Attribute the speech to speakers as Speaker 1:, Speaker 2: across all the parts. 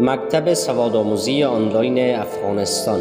Speaker 1: مکتب سوادآموزی آنلاین افغانستان.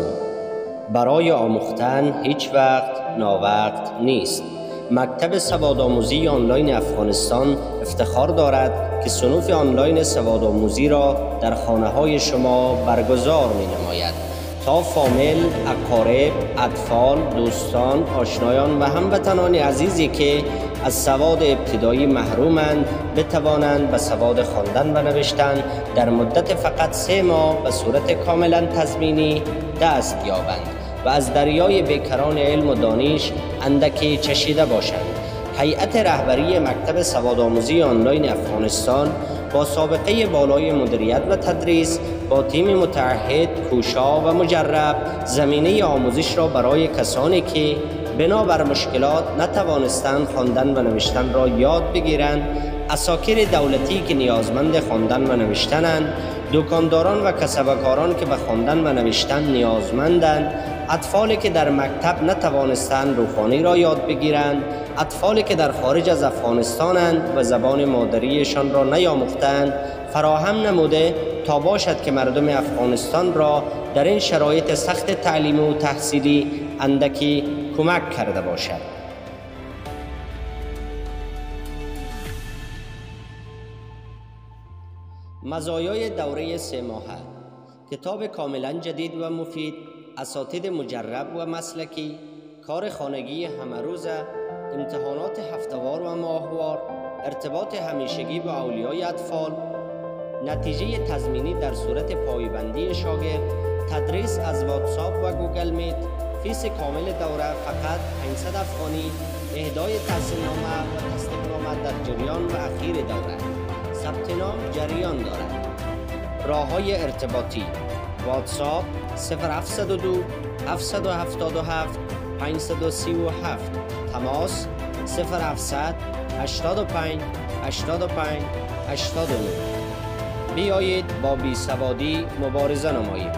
Speaker 1: برای آموختن هیچ وقت ناوقت نیست. مکتب سوادآموزی آنلاین افغانستان افتخار دارد که صنوف آنلاین سوادآموزی را در خانه‌های شما برگزار می‌نماید تا فامیل، اقارب، اطفال، دوستان، آشنایان و هموطنان عزیزی که از سواد ابتدایی محرومند بتوانند به سواد خواندن و نوشتن در مدت فقط 3 ماه به صورت کاملا تضمینی دست یابند و از دریای بیکران علم و دانش اندکی چشیده باشند. هیئت رهبری مکتب سوادآموزی آنلاین افغانستان با سابقه بالای مدیریت و تدریس با تیم متعهد، کوشا و مجرب زمینه آموزش را برای کسانی که بنابر مشکلات نتوانستند خواندن و نوشتن را یاد بگیرند، عساکر دولتی که نیازمند خواندن و نوشتنند، دکانداران و کسبکاران که به خواندن و نوشتن نیازمندند، اطفالی که در مکتب نتوانستند روخانی را یاد بگیرند، اطفالی که در خارج از افغانستانند و زبان مادریشان را نیاموختند، فراهم نموده تا باشد که مردم افغانستان را در این شرایط سخت تعلیمی و تحصیلی اندکی کمک کرده باشد. مزایای دوره 3 ماهه: کتاب کاملا جدید و مفید، اساتید مجرب و مسلکی، کار خانگی همه روزه، امتحانات هفته‌وار و ماهوار، ارتباط همیشگی با اولیای اطفال، نتیجه تضمینی در صورت پایبندی شاگرد، تدریس از واتساپ و گوگل میت. فیس کامل دوره فقط 500 افغانی. اهدای تحصیلنامه و تصدیقنامه در جریان و اخیر دوره. ثبت نام جریان دارد. راه‌های ارتباطی: واتساپ 0702 777 537. تماس 0700 85 85 89. بیایید با بیسوادی مبارزه نماییم.